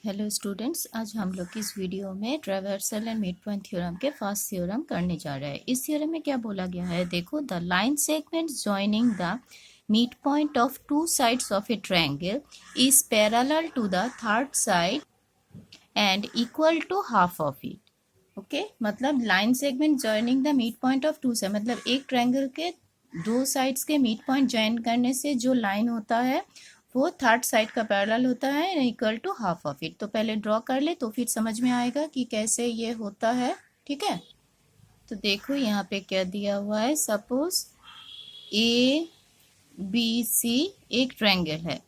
Hello students, आज हम लोग इस वीडियो में traversal and mid point theorem के फर्स्ट थ्योरम करने जा रहे हैं। इस थ्योरम में क्या बोला गया है, देखो, the line segment joining the mid point of two sides of a triangle is parallel to the third side and equal to half of it. Okay, मतलब line segment joining the mid point of two side, मतलब एक triangle के दो sides के mid point join करने से जो line होता है वो थर्ड साइड का पैरेलल होता है, equal to half of it. तो पहले ड्रॉ कर ले तो फिर समझ में आएगा कि कैसे ये होता है। ठीक है, तो देखो यहाँ पे क्या दिया हुआ है। सपोज ए बी सी एक ट्रायंगल है।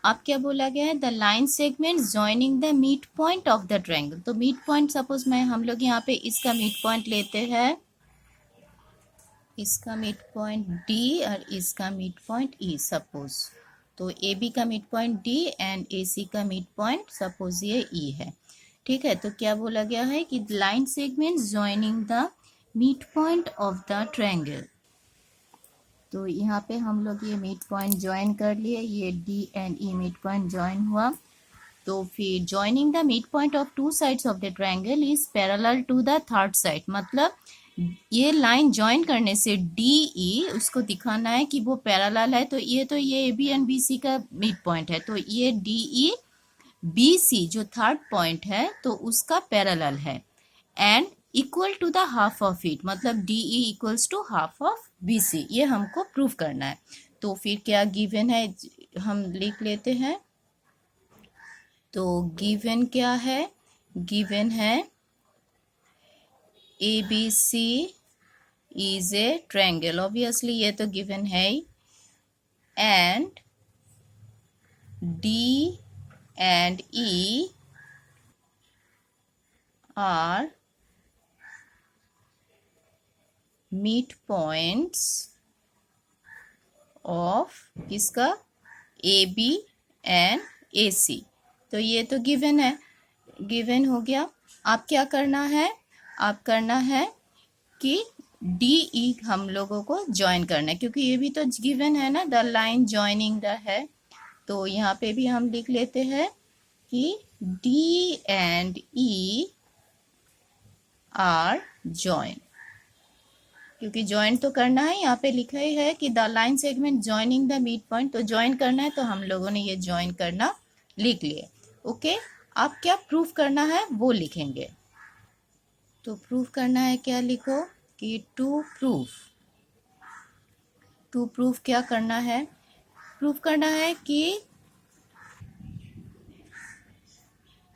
अब क्या बोला गया है, the line segment joining the mid point of the triangle. तो मिड पॉइंट, सपोज मैं हम लोग यहाँ पे इसका मिड पॉइंट लेते हैं, इसका मिड पॉइंट डी और इसका मिड पॉइंट ई सपोज। तो ए बी का mid point D and A सी का मिड पॉइंट सपोज ये ई है। ठीक है, तो क्या बोला गया है कि line segment joining the mid point of the triangle. तो यहाँ पे हम लोग ये मिड पॉइंट ज्वाइन कर लिए, ये D and E mid point join हुआ। तो फिर joining the mid point of two sides of the triangle is parallel to the third side, मतलब ये लाइन ज्वाइन करने से डी ई उसको दिखाना है कि वो पैरेलल है। तो ये A B and B C का मिड पॉइंट है, तो ये डी ई बी सी जो थर्ड पॉइंट है तो उसका पैरेलल है and equal to the half of it, मतलब D E equals to half of B C. ये हमको प्रूव करना है। तो फिर क्या गिवन है, हम लिख लेते हैं। तो गिवन क्या है, गिवन है A B C is a triangle, obviously ये तो गिवन है ही, and D and E are midpoints of इसका ए बी एंड ए सी। तो ये तो गिवन है, गिवन हो गया। आप क्या करना है, आप करना है कि डी ई हम लोगों को ज्वाइन करना है, क्योंकि ये भी तो गिवन है ना, द लाइन ज्वाइनिंग द है। तो यहाँ पे भी हम लिख लेते हैं कि D and E are join, क्योंकि ज्वाइन तो करना है। यहाँ पे लिखा ही है कि the line segment joining the mid point, तो ज्वाइन करना है, तो हम लोगों ने ये ज्वाइन करना लिख लिए। ओके, आप क्या प्रूफ करना है वो लिखेंगे। तो प्रूफ करना है, क्या लिखो कि टू प्रूफ क्या करना है, प्रूफ करना है कि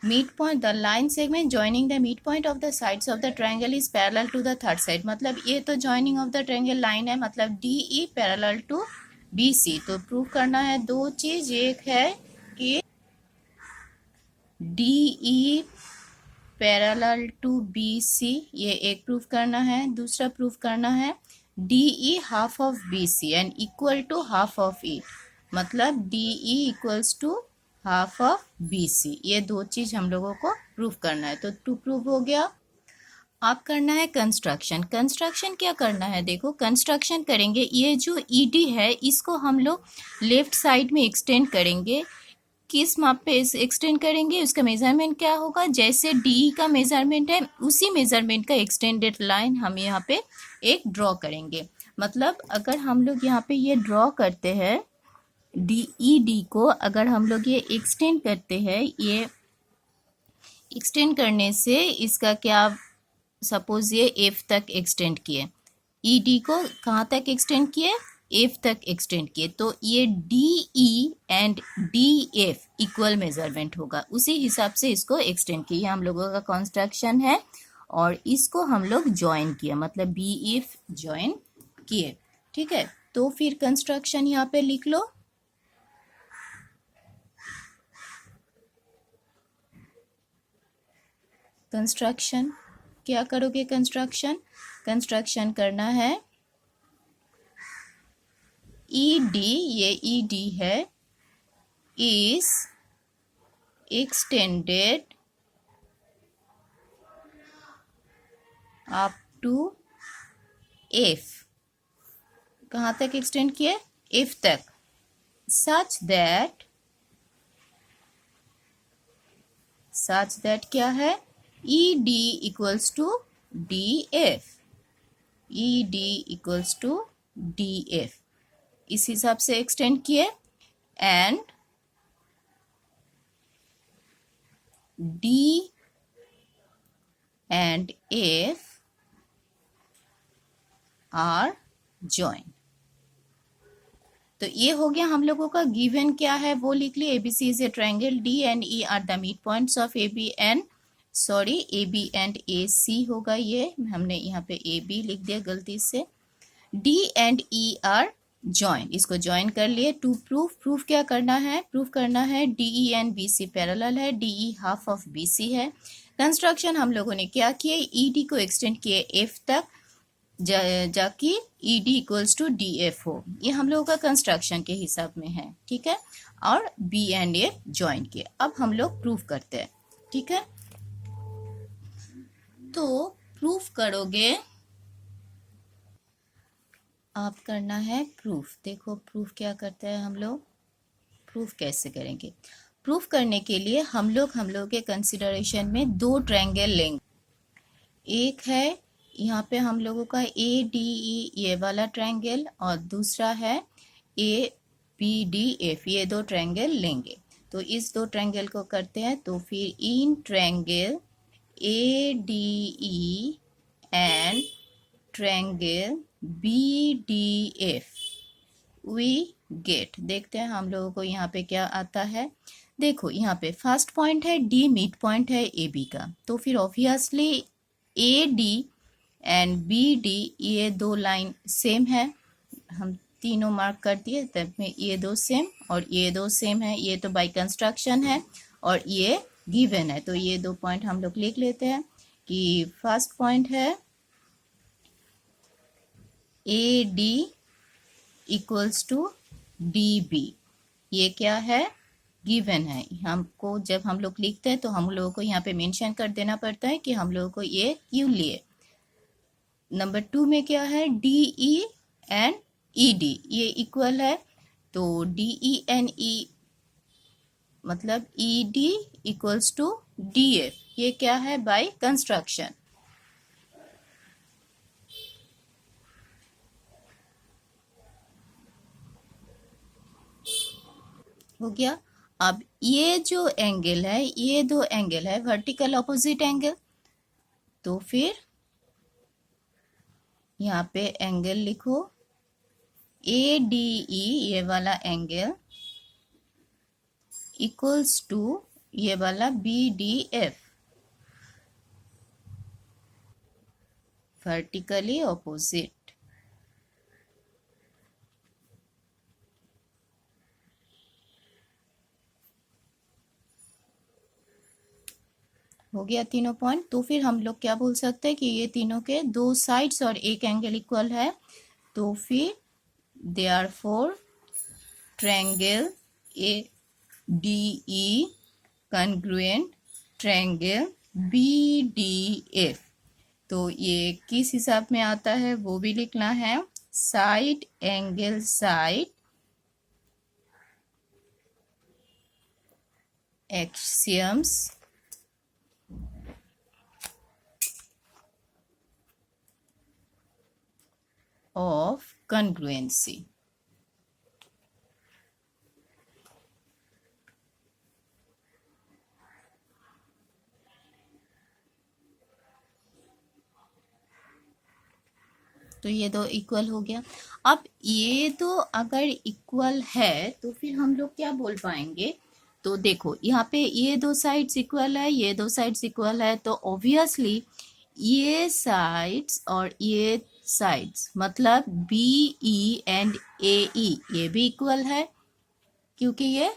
mid point, the line segment joining the mid point of the sides of the triangle is parallel to the third side. मतलब ये तो joining of the triangle line है, मतलब D E parallel to B C. तो proof करना है दो चीज, एक है कि D E parallel to B C, ये एक प्रूफ करना है। दूसरा प्रूफ करना है D E half of B C and equal to half of E, मतलब D E equals to half of B C. ये दो चीज हम लोगों को प्रूफ करना है। तो टू प्रूफ हो गया। आप करना है कंस्ट्रक्शन। कंस्ट्रक्शन क्या करना है, देखो कंस्ट्रक्शन करेंगे, ये जो ई डी है इसको हम लोग लेफ्ट साइड में एक्सटेंड करेंगे। किस माप पे एक्सटेंड करेंगे, उसका मेजरमेंट क्या होगा, जैसे डी का मेजरमेंट है उसी मेजरमेंट का एक्सटेंडेड लाइन हम यहाँ पे एक ड्रॉ करेंगे। मतलब अगर हम लोग यहाँ पे ये ड्रॉ करते हैं डी ई डी को, अगर हम लोग ये एक्सटेंड करते हैं, ये एक्सटेंड करने से इसका क्या, सपोज ये एफ तक एक्सटेंड किए, ई डी को कहाँ तक एक्सटेंड किए, एफ तक एक्सटेंड किए, तो ये D E and D F equal measurement होगा, उसी हिसाब से इसको एक्सटेंड किए। हम लोगों का कंस्ट्रक्शन है और इसको हम लोग ज्वाइन किए, मतलब बी एफ ज्वाइन किए। ठीक है, तो फिर कंस्ट्रक्शन यहाँ पे लिख लो। कंस्ट्रक्शन क्या करोगे, कंस्ट्रक्शन करना है ई डी, ये ई डी है, is extended up to F, कहाँ तक एक्सटेंड किए, एफ तक, सच दैट क्या है, E D equals to D F, E D equals to D F, इस हिसाब से एक्सटेंड किए। And D and F are join. तो ये हो गया हम लोगों का। गिवन क्या है वो लिख लिए, ABC is a triangle, D and E are the midpoints of A B and A B and A C होगा, ये हमने यहाँ पे ए बी लिख दिया गलती से। D and E are join, इसको जॉइन कर लिए। टू प्रूफ क्या करना है, प्रूफ करना है D E and B C parallel है, D E half of B C है। कंस्ट्रक्शन हम लोगों ने क्या किए, ई डी को एक्सटेंड किए एफ तक, जाकि E D equals to D F हो, ये हम लोगों का कंस्ट्रक्शन के हिसाब में है, ठीक है। और बी एंड एफ ज्वाइन किए। अब हम लोग प्रूफ करते हैं, ठीक है। तो प्रूफ करोगे आप, करना है प्रूफ। देखो प्रूफ क्या करते हैं हम लोग, प्रूफ कैसे करेंगे। प्रूफ करने के लिए हम लोग के कंसिडरेशन में दो ट्रायंगल लेंगे। एक है यहाँ पे हम लोगों का ए डी ई ये वाला ट्रायंगल, और दूसरा है ए बी डी एफ, ये दो ट्रायंगल लेंगे। तो इस दो ट्रायंगल को करते हैं। तो फिर in triangle A D E and triangle B D F we get, देखते हैं हम लोगों को यहाँ पे क्या आता है। देखो यहाँ पे फर्स्ट पॉइंट है डी, मिड पॉइंट है ए बी का, तो फिर obviously A D and B D ये दो लाइन सेम है, हम तीनों मार्क कर दिए, तब में ये दो सेम और ये दो सेम है। ये तो बाय कंस्ट्रक्शन है और ये गिवन है, तो ये दो पॉइंट हम लोग लिख लेते हैं कि फर्स्ट पॉइंट है A D equals to D B, ये क्या है, गिवन है। हमको जब हम लोग लिखते हैं तो हम लोगों को यहाँ पे मेंशन कर देना पड़ता है कि हम लोगों को ये क्यों लिए। नंबर 2 में क्या है, D E and E D ये इक्वल है, तो डी ई एंड ई मतलब E D equals to D F, ये क्या है, बाय कंस्ट्रक्शन। हो गया। अब ये जो एंगल है, ये दो एंगल है वर्टिकल ऑपोजिट एंगल, तो फिर यहाँ पे एंगल लिखो ए डी ई ये वाला एंगल इक्वल्स टू ये वाला B D F, vertically opposite. हो गया तीनों पॉइंट। तो फिर हम लोग क्या बोल सकते हैं कि ये तीनों के दो साइड्स और एक एंगल इक्वल है, तो फिर therefore triangle A D E congruent triangle B D F. तो ये किस हिसाब में आता है वो भी लिखना है, side angle side axioms of congruency। तो ये दो इक्वल हो गया। अब ये दो अगर इक्वल है तो फिर हम लोग क्या बोल पाएंगे, तो देखो यहाँ पे ये दो साइड्स इक्वल है, ये दो साइड्स इक्वल है, तो ऑब्वियसली ये साइड्स और ये साइड्स मतलब B E and A E ये भी इक्वल है, क्योंकि ये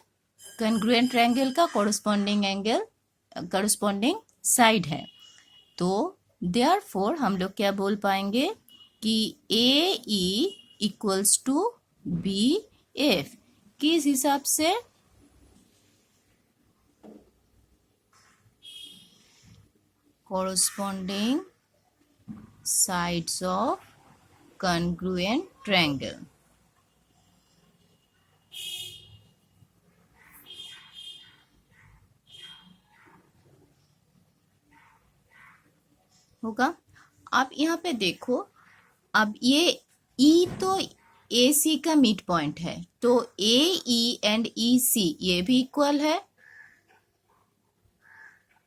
कॉन्ग्रुएंट ट्रायंगल का कोरस्पॉन्डिंग एंगल कोरस्पॉन्डिंग साइड है। तो देयरफॉर हम लोग क्या बोल पाएंगे कि A E equals to B F, किस हिसाब से, corresponding sides of congruent triangle। होगा। आप यहाँ पे देखो, अब ये ई तो ए सी का मिड पॉइंट है, तो ए ई एंड ई सी ये भी इक्वल है,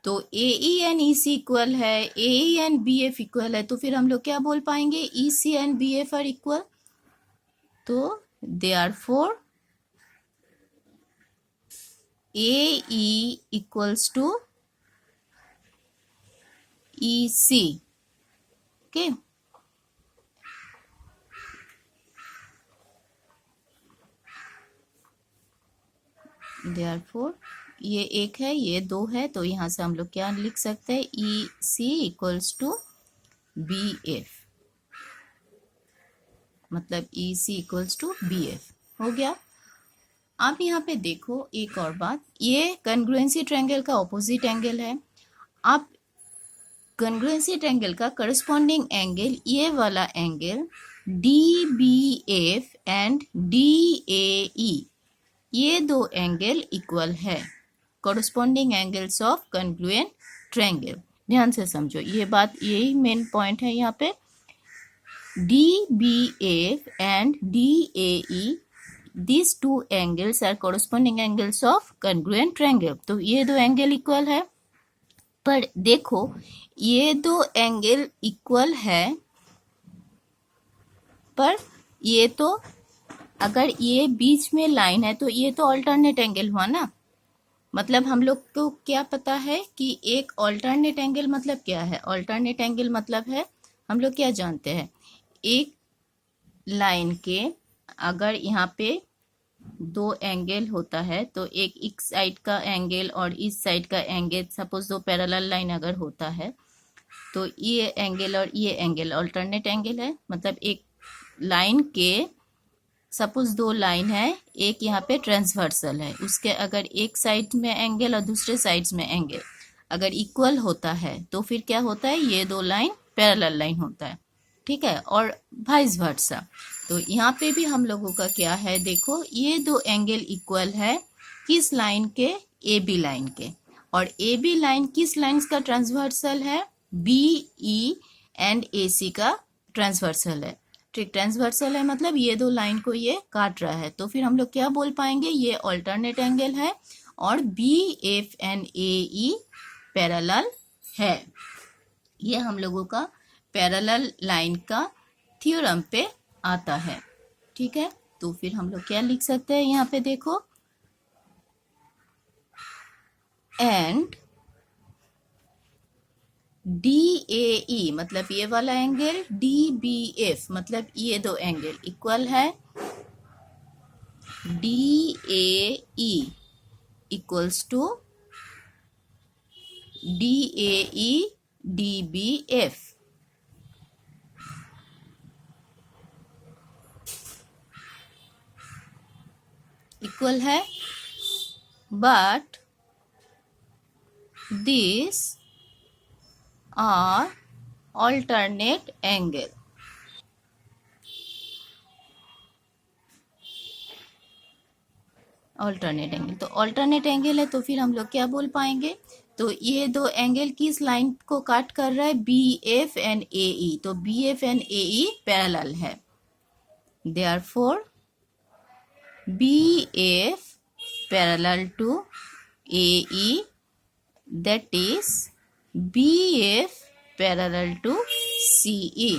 तो A E and E C equal है, A E and B F equal है, तो फिर हम लोग क्या बोल पाएंगे, E C and B F are equal. तो therefore A E equals to E C. Okay, therefore ये एक है, ये दो है, तो यहाँ से हम लोग क्या लिख सकते हैं, ई सी इक्वल्स टू बी एफ, मतलब ई सी इक्वल्स टू बी एफ हो गया। आप यहाँ पे देखो एक और बात, ये कॉन्ग्रुएंसी ट्रायंगल का ऑपोजिट एंगल है। आप कॉन्ग्रुएंसी ट्रायंगल का करस्पॉन्डिंग एंगल, ये वाला angle D B F and D A E, ये दो एंगल इक्वल है, corresponding angles of congruent triangle. ध्यान से समझो ये बात, यही मेन पॉइंट है यहाँ पे। D B F and D A E, these two angles are corresponding angles of congruent triangle, तो ये दो एंगल इक्वल है। पर देखो ये दो एंगल इक्वल है, पर ये तो, अगर ये बीच में लाइन है तो ये तो अल्टरनेट एंगल हुआ ना। मतलब हम लोग को क्या पता है कि एक अल्टरनेट एंगल मतलब क्या है, अल्टरनेट एंगल मतलब है, हम लोग क्या जानते हैं, एक लाइन के अगर यहाँ पे दो एंगल होता है, तो एक इस साइड का एंगल और इस साइड का एंगल, सपोज दो पैरेलल लाइन अगर होता है, तो ये एंगल और ये एंगल अल्टरनेट एंगल है। मतलब एक लाइन के, सपोज दो लाइन है, एक यहाँ पे ट्रांसवर्सल है, उसके अगर एक साइड में एंगल और दूसरे साइड्स में एंगल अगर इक्वल होता है, तो फिर क्या होता है, ये दो लाइन पैरेलल लाइन होता है, ठीक है, और वाइस वर्सा। तो यहाँ पे भी हम लोगों का क्या है, देखो ये दो एंगल इक्वल है किस लाइन के, ए बी लाइन के, और ए बी लाइन किस लाइंस का ट्रांसवर्सल है, बी ई एंड ए सी का ट्रांसवर्सल है। ठीक, ट्रांसवर्सल है मतलब ये दो लाइन को ये काट रहा है, तो फिर हम लोग क्या बोल पाएंगे, ये अल्टरनेट एंगल है और B F and A E parallel है। ये हम लोगों का पैरेलल लाइन का थ्योरम पे आता है, ठीक है। तो फिर हम लोग क्या लिख सकते हैं, यहाँ पे देखो, एंड डी ए ई मतलब ये वाला एंगल, डी बी एफ मतलब ये दो एंगल इक्वल है, D A E equals to D A E D B F. Equal है, but this are alternate angle। Alternate angle, तो अल्टरनेट एंगल है, तो फिर हम लोग क्या बोल पाएंगे, तो ये दो एंगल किस लाइन को काट कर रहा है, B F and A E, तो B F and A E parallel है, therefore B F parallel to A E, that is B F parallel to C E.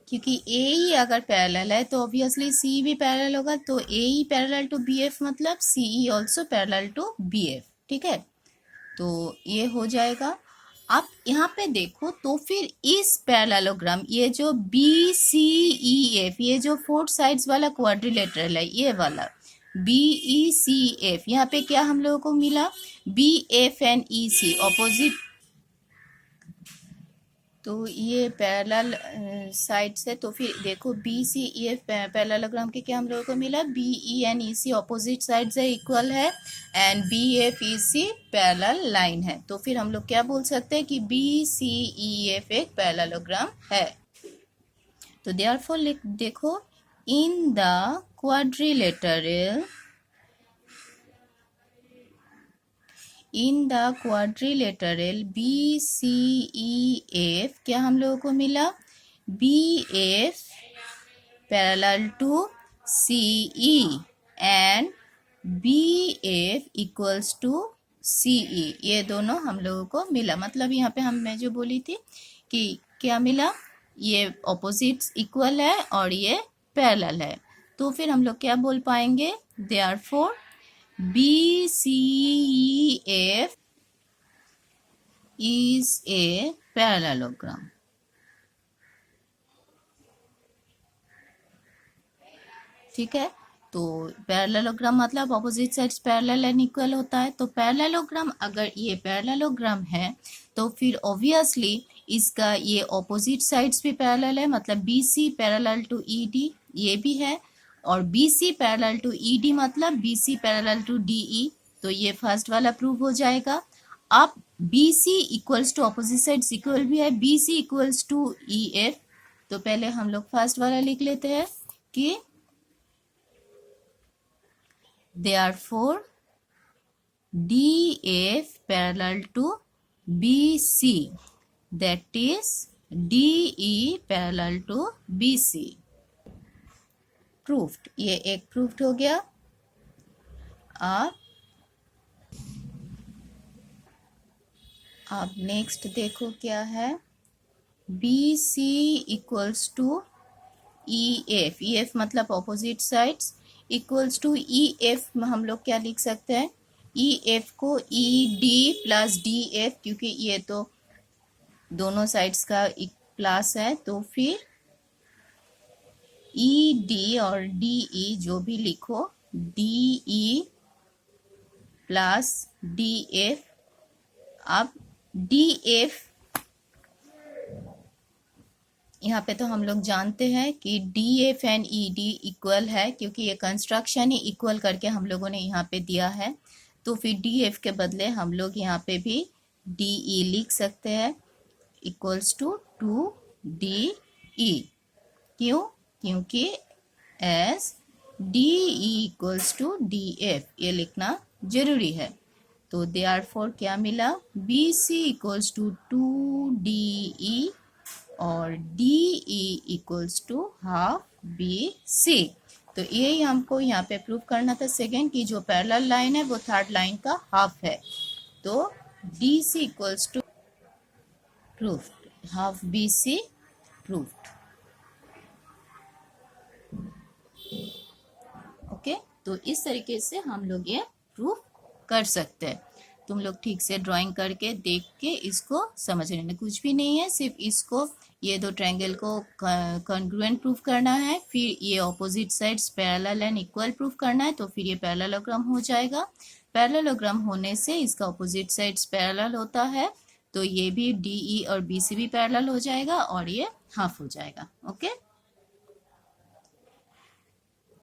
क्योंकि ए ई अगर पैरेलल है तो ऑब्वियसली सी भी पैरेलल होगा, तो A E parallel to B F मतलब C E also parallel to B F, ठीक है। तो ये हो जाएगा। आप यहाँ पे देखो तो फिर इस पैरेललोग्राम, ये जो बी सी ई एफ, ये जो फोर्थ साइड्स वाला क्वाड्रिलेटरल है, ये वाला बी ई सी एफ, यहाँ पे क्या हम लोगों को मिला, B F and E C opposite, तो ये पैरेलल साइड्स है, तो फिर देखो B C E F parallelogram के क्या हम लोगों को मिला, B E and E C opposite sides है, इक्वल है, and B F E C parallel line है, तो फिर हम लोग क्या बोल सकते हैं कि बी सी ई एफ एक पैरेललोग्राम है। तो देयरफॉर देखो, in the quadrilateral, in the quadrilateral BCEF क्या हम लोगों को मिला? BF parallel to CE and BF equals to CE, ये दोनों हम लोगों को मिला। मतलब यहाँ पे मैं जो बोली थी कि क्या मिला, ये ऑपोजिट्स इक्वल है और ये पैरेलल है, तो फिर हम लोग क्या बोल पाएंगे? Therefore BCEF is a parallelogram। ठीक है, तो पैरेललोग्राम मतलब opposite sides parallel and equal होता है। तो पैरेललोग्राम, अगर ये पैरेललोग्राम है तो फिर ऑब्वियसली इसका ये ऑपोजिट साइड्स भी पैरेलल है, मतलब BC पैरेलल टू ED ये भी है, और BC पैरेलल टू ED मतलब BC पैरेलल टू DE, तो ये फर्स्ट वाला प्रूव हो जाएगा। अब BC equals to opposite sides equal भी है, BC इक्वल्स टू EF, तो पहले हम लोग फर्स्ट वाला लिख लेते हैं कि therefore DF parallel to BC, that is DE parallel to BC। Proofed, ये एक प्रूफ्ड हो गया। अब नेक्स्ट देखो क्या है, BC equals to EF, EF मतलब opposite sides, equals to EF में हम लोग क्या लिख सकते हैं? EF को ED प्लस DF, क्योंकि ये तो दोनों साइड्स का प्लस है, तो फिर ED और DE जो भी लिखो, DE प्लस DF। अब DF यहाँ पे तो हम लोग जानते हैं कि DF एंड ED इक्वल है, क्योंकि ये कंस्ट्रक्शन ही इक्वल करके हम लोगों ने यहाँ पे दिया है, तो फिर DF के बदले हम लोग यहाँ पे भी DE लिख सकते हैं इक्वल्स टू 2DE। क्यों? क्योंकि as DE equals to DF ये लिखना जरूरी है। तो देयरफॉर क्या मिला? BC इक्वल्स टू 2DE और DE equals to half BC। तो ये हमको यहाँ पे प्रूव करना था सेकेंड की जो पैरेलल लाइन है वो थर्ड लाइन का हाफ है, तो DC equals to proofed, half BC proofed. Okay, तो इस तरीके से हम लोग ये प्रूफ कर सकते हैं। तुम लोग ठीक से ड्राइंग करके देख के इसको समझ लेना, कुछ भी नहीं है, सिर्फ इसको ये दो ट्रायंगल को कॉन्ग्रुएंट प्रूफ करना है, फिर ये opposite sides parallel and equal proof करना है, तो फिर ये पैरेललोग्राम हो जाएगा। पैरेललोग्राम होने से इसका ऑपोजिट साइड्स पैरेलल होता है, तो ये भी DE और BC भी पैरेलल हो जाएगा और ये हाफ हो जाएगा। ओके।